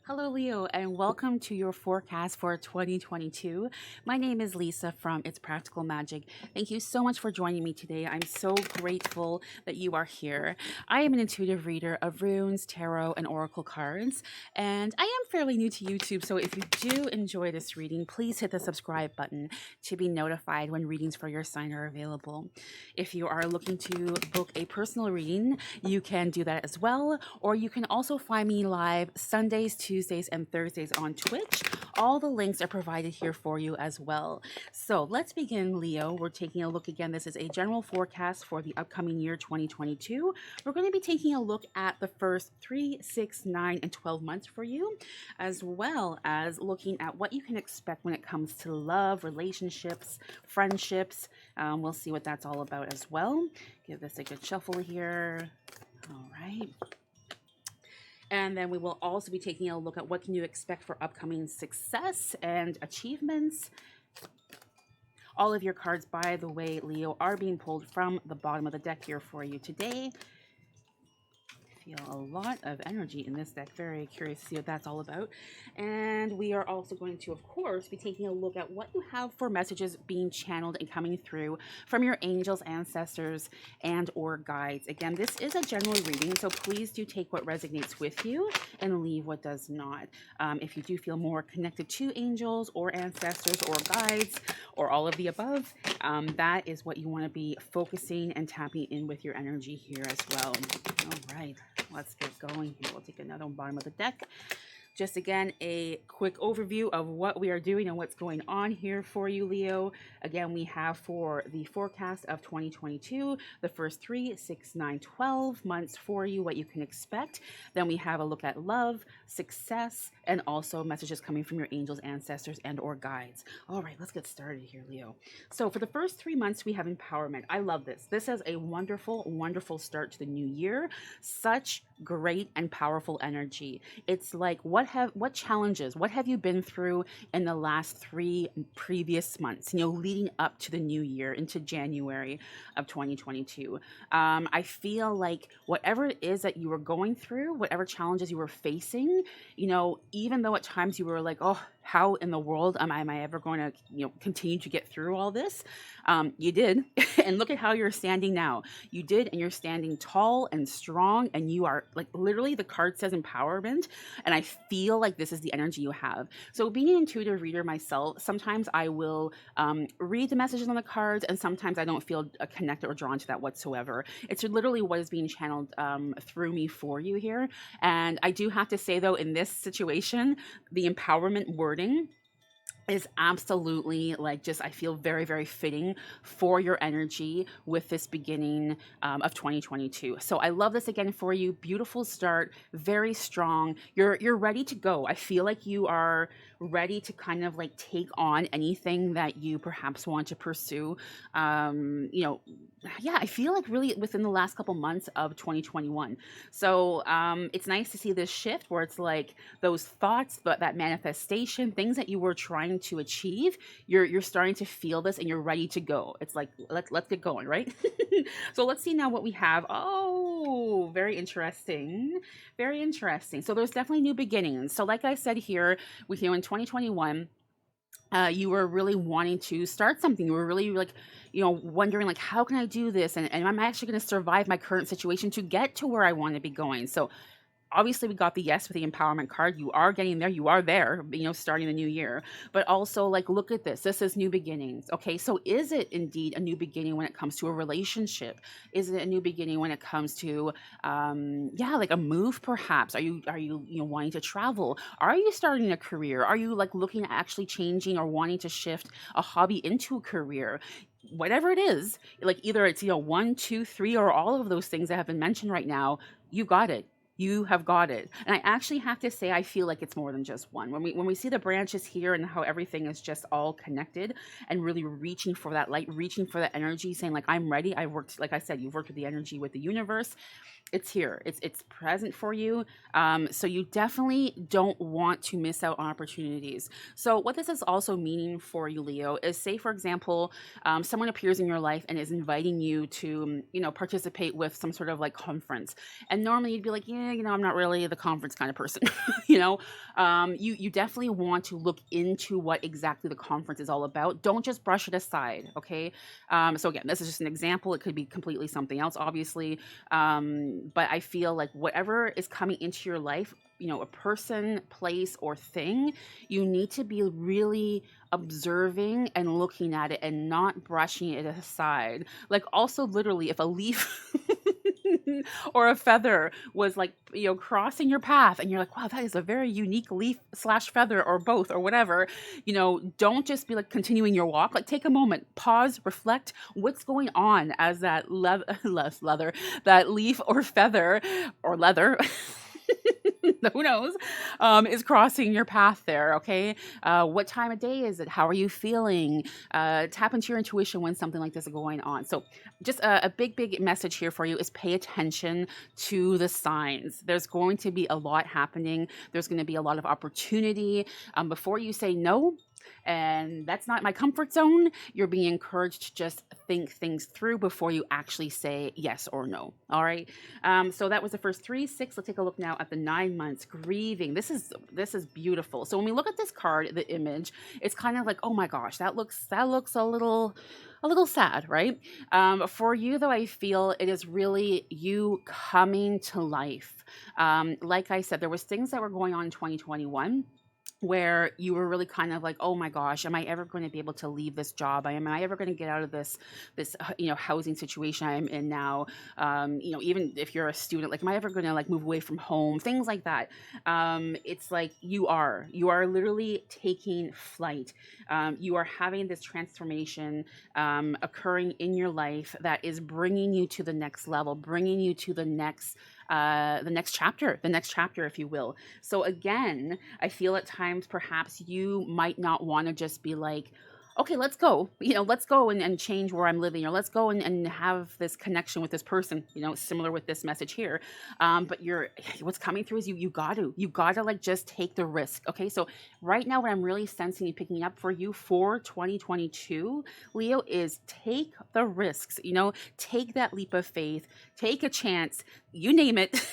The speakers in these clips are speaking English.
Hello, Leo, and welcome to your forecast for 2022. My name is Lisa from It's Practical Magic. Thank you so much for joining me today. I'm so grateful that you are here. I am an intuitive reader of runes, tarot, and oracle cards, and I am fairly new to YouTube, so if you do enjoy this reading, please hit the subscribe button to be notified when readings for your sign are available. If you are looking to book a personal reading, you can do that as well, or you can also find me live Sundays, Tuesdays, and Thursdays on Twitch. All the links are provided here for you as well. So let's begin, Leo. We're taking a look again. This is a general forecast for the upcoming year 2022. We're going to be taking a look at the first 3, 6, 9, and 12 months for you, as well as looking at what you can expect when it comes to love, relationships, friendships. We'll see what that's all about as well. Give this a good shuffle here. All right. And then we will also be taking a look at what can you expect for upcoming success and achievements. All of your cards, by the way, Leo, are being pulled from the bottom of the deck here for you today. Feel a lot of energy in this deck. Very curious to see what that's all about. And we are also going to, of course, be taking a look at what you have for messages being channeled and coming through from your angels, ancestors, and or guides. Again, this is a general reading, so please do take what resonates with you and leave what does not. If you do feel more connected to angels or ancestors or guides or all of the above, that is what you want to be focusing and tapping in with your energy here as well. All right. Let's get going here. We'll take another bottom of the deck. Just again, a quick overview of what we are doing and what's going on here for you, Leo. Again, we have for the forecast of 2022, the first 3, 6, 9, 12 months for you, what you can expect. Then we have a look at love, success, and also messages coming from your angels, ancestors, and or guides. All right, let's get started here, Leo. So for the first 3 months, we have empowerment. I love this. This is a wonderful, wonderful start to the new year. Such great and powerful energy. It's like what challenges, what have you been through in the last 3 previous months, leading up to the new year into January of 2022. I feel like whatever it is that you were going through, whatever challenges you were facing, even though at times you were like, oh, how in the world am I ever going to continue to get through all this? You did. And look at how you're standing now. You did, and you're standing tall and strong, and you are like, literally the card says empowerment, and I feel like this is the energy you have. So being an intuitive reader myself, sometimes I will read the messages on the cards, and sometimes I don't feel connected or drawn to that whatsoever. It's literally what is being channeled through me for you here. And I do have to say, though, in this situation, the empowerment wording is absolutely I feel very, very fitting for your energy with this beginning of 2022. So I love this again for you. Beautiful start, very strong. You're ready to go. I feel like you are ready to kind of take on anything that you perhaps want to pursue. I feel like really within the last couple months of 2021. So it's nice to see this shift where it's like those thoughts, but that manifestation, things that you were trying to achieve, you're starting to feel this and you're ready to go. It's like let's get going, right? So let's see now what we have. Oh, very interesting. Very interesting. So there's definitely new beginnings. So like I said here, with you in 2021, you were really wanting to start something. You were really wondering how can I do this? And am I actually going to survive my current situation to get to where I want to be going? So obviously we got the yes with the empowerment card. You are getting there. You are there, starting the new year. But also look at this. This is new beginnings. Okay, so is it indeed a new beginning when it comes to a relationship? Is it a new beginning when it comes to, a move perhaps? Are you wanting to travel? Are you starting a career? Are you looking at actually changing or wanting to shift a hobby into a career? Whatever it is, either it's 1, 2, 3, or all of those things that have been mentioned right now, you got it. You have got it. And I actually have to say, I feel like it's more than just one. When we see the branches here and how everything is just all connected and really reaching for that light, reaching for that energy, saying I'm ready. I worked, like I said, you've worked with the energy with the universe. it's here. It's present for you. So you definitely don't want to miss out on opportunities. So what this is also meaning for you, Leo, is say for example, someone appears in your life and is inviting you to, participate with some sort of like conference, and normally you'd be like, yeah, I'm not really the conference kind of person. You definitely want to look into what exactly the conference is all about. Don't just brush it aside. Okay. So again, this is just an example. It could be completely something else, obviously. But I feel like whatever is coming into your life, a person, place, or thing, you need to be really observing and looking at it and not brushing it aside. Like, also, literally, if a leaf or a feather was like, crossing your path and you're like, wow, that is a very unique leaf slash feather or both or whatever, don't just be like continuing your walk. Like, take a moment, pause, reflect. What's going on as that leather, that leaf or feather or leather who knows, is crossing your path there. Okay. What time of day is it? How are you feeling? Tap into your intuition when something like this is going on. So just a big message here for you is pay attention to the signs. There's going to be a lot happening. There's going to be a lot of opportunity. Before you say no, and that's not my comfort zone, you're being encouraged to just think things through before you actually say yes or no. All right. So that was the first 3, 6. Let's take a look now at the 9 months grieving. This is beautiful. So when we look at this card, the image, it's kind of like, oh my gosh, that looks a little sad, right? For you though, I feel it is really you coming to life. Like I said, there was things that were going on in 2021 where you were really kind of like, oh my gosh, am I ever going to be able to leave this job? Am I ever going to get out of this housing situation I'm in now? Even if you're a student, like, am I ever going to like move away from home? Things like that. It's like you are literally taking flight. You are having this transformation occurring in your life that is bringing you to the next level, bringing you to the next chapter, if you will. So again, I feel at times perhaps you might not want to just be like, okay, let's go, let's go and change where I'm living, or let's go and have this connection with this person, similar with this message here. But what's coming through is you got to like just take the risk. Okay. So right now, what I'm really sensing and picking up for you for 2022, Leo, is take the risks, take that leap of faith, take a chance, you name it.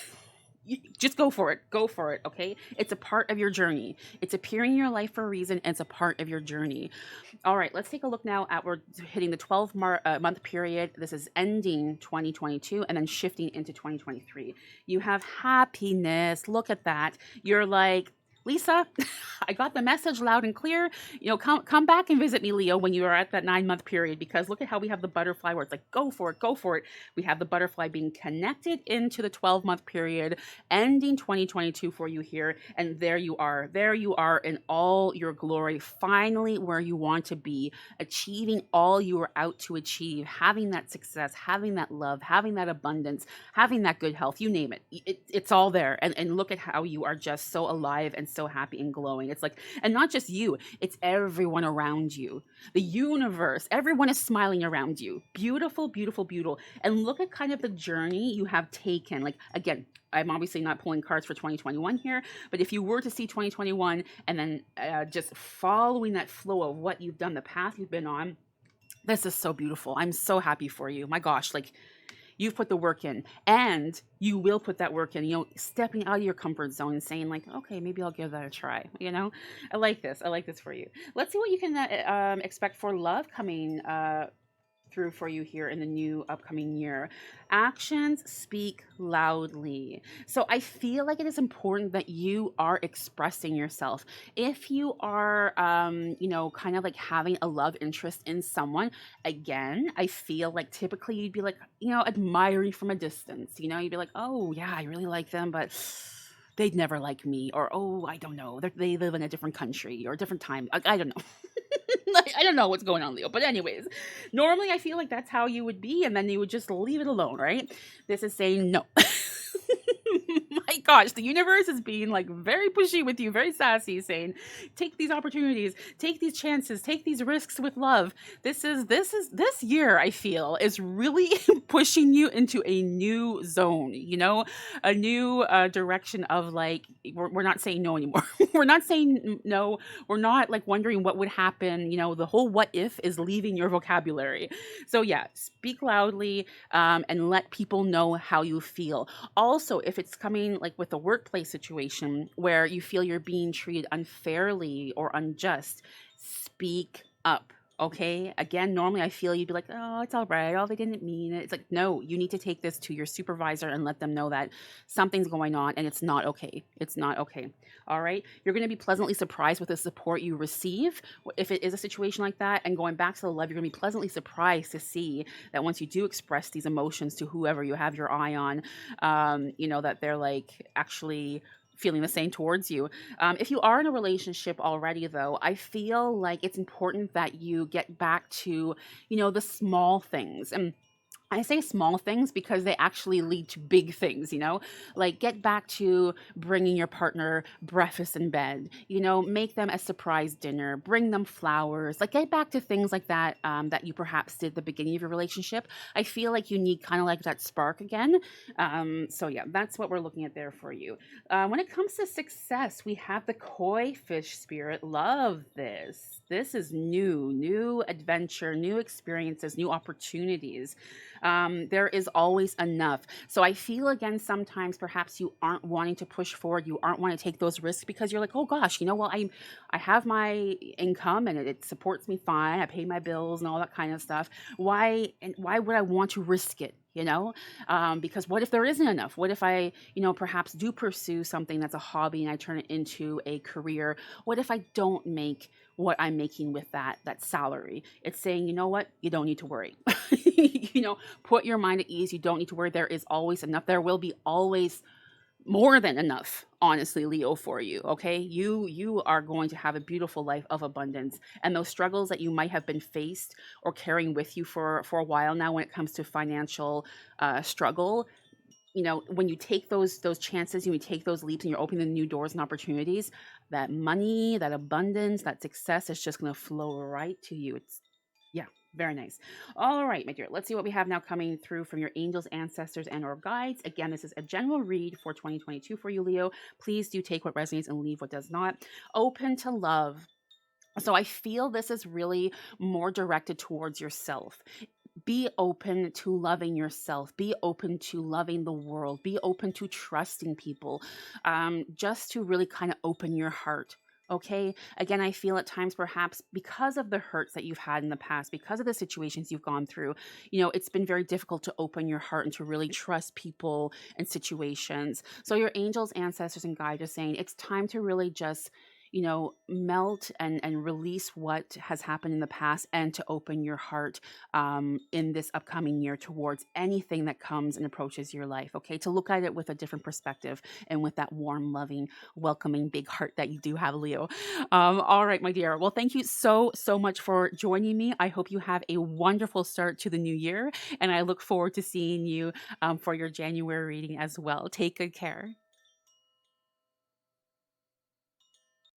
Just go for it. Okay. It's a part of your journey. It's appearing in your life for a reason. And it's a part of your journey. All right. Let's take a look now at, we're hitting the 12-month period. This is ending 2022 and then shifting into 2023. You have happiness. Look at that. You're like, Lisa, I got the message loud and clear. Come back and visit me, Leo, when you are at that 9-month period, because look at how we have the butterfly where it's like, go for it. We have the butterfly being connected into the 12-month period, ending 2022 for you here. And there you are in all your glory, finally where you want to be, achieving all you were out to achieve, having that success, having that love, having that abundance, having that good health, you name it. It's all there. And look at how you are just so alive and so happy and glowing. It's like, and not just you, it's everyone around you. The universe, everyone is smiling around you. Beautiful. And look at kind of the journey you have taken. Like, again, I'm obviously not pulling cards for 2021 here, but if you were to see 2021 and then just following that flow of what you've done, the path you've been on, this is so beautiful. I'm so happy for you. My gosh, like, you've put the work in, and you will put that work in, stepping out of your comfort zone and saying like, okay, maybe I'll give that a try. I like this for you. Let's see what you can expect for love coming through for you here in the new upcoming year. Actions speak loudly. So I feel like it is important that you are expressing yourself. If you are, kind of like having a love interest in someone, again, I feel like typically you'd be like, admiring from a distance. You'd be like, oh yeah, I really like them, but they'd never like me, or oh, I don't know, they live in a different country or a different time. I don't know. I don't know what's going on, Leo. But anyways, normally I feel like that's how you would be, and then you would just leave it alone, right? This is saying no. My my gosh, the universe is being like very pushy with you, very sassy, saying, take these opportunities, take these chances, take these risks with love. This year, I feel, is really pushing you into a new zone, a new direction of like, we're not saying no anymore. We're not saying no. We're not like wondering what would happen. The whole what if is leaving your vocabulary. So, yeah, speak loudly, and let people know how you feel. Also, if it's coming like with a workplace situation where you feel you're being treated unfairly or unjust, speak up. Okay. Again, normally I feel you'd be like, oh, it's all right. Oh, they didn't mean it. It's like, no, you need to take this to your supervisor and let them know that something's going on and it's not okay. It's not okay. All right. You're going to be pleasantly surprised with the support you receive if it is a situation like that. And going back to the love, you're going to be pleasantly surprised to see that once you do express these emotions to whoever you have your eye on, that they're like actually feeling the same towards you. If you are in a relationship already, though, I feel like it's important that you get back to, the small things. And I say small things because they actually lead to big things, like get back to bringing your partner breakfast in bed, make them a surprise dinner, bring them flowers, like get back to things like that, that you perhaps did at the beginning of your relationship. I feel like you need kind of like that spark again. So yeah, that's what we're looking at there for you. When it comes to success, we have the koi fish spirit. Love this. This is new adventure, new experiences, new opportunities. There is always enough. So I feel again, sometimes perhaps you aren't wanting to push forward. You aren't wanting to take those risks because you're like, oh gosh, well, I have my income and it supports me fine. I pay my bills and all that kind of stuff. Why would I want to risk it? Because what if there isn't enough? What if I, perhaps do pursue something that's a hobby and I turn it into a career? What if I don't make what I'm making with that salary? It's saying, you know what? You don't need to worry. Put your mind at ease. You don't need to worry. There is always enough. There will be always more than enough, honestly, Leo, for you. Okay, you are going to have a beautiful life of abundance, and those struggles that you might have been faced or carrying with you for a while now when it comes to financial struggle, when you take those chances, you take those leaps and you're opening the new doors and opportunities, that money, that abundance, that success is just going to flow right to you. It's yeah, very nice. All right, my dear. Let's see what we have now coming through from your angels, ancestors, and or guides. Again, this is a general read for 2022 for you, Leo. Please do take what resonates and leave what does not. Open to love. So I feel this is really more directed towards yourself. Be open to loving yourself. Be open to loving the world. Be open to trusting people. Just to really kind of open your heart. Okay. Again, I feel at times perhaps because of the hurts that you've had in the past, because of the situations you've gone through, it's been very difficult to open your heart and to really trust people and situations. So your angels, ancestors, and guides are saying it's time to really just melt and release what has happened in the past and to open your heart in this upcoming year towards anything that comes and approaches your life. Okay. To look at it with a different perspective and with that warm, loving, welcoming big heart that you do have, Leo. All right, my dear. Well, thank you so much for joining me. I hope you have a wonderful start to the new year. And I look forward to seeing you for your January reading as well. Take good care.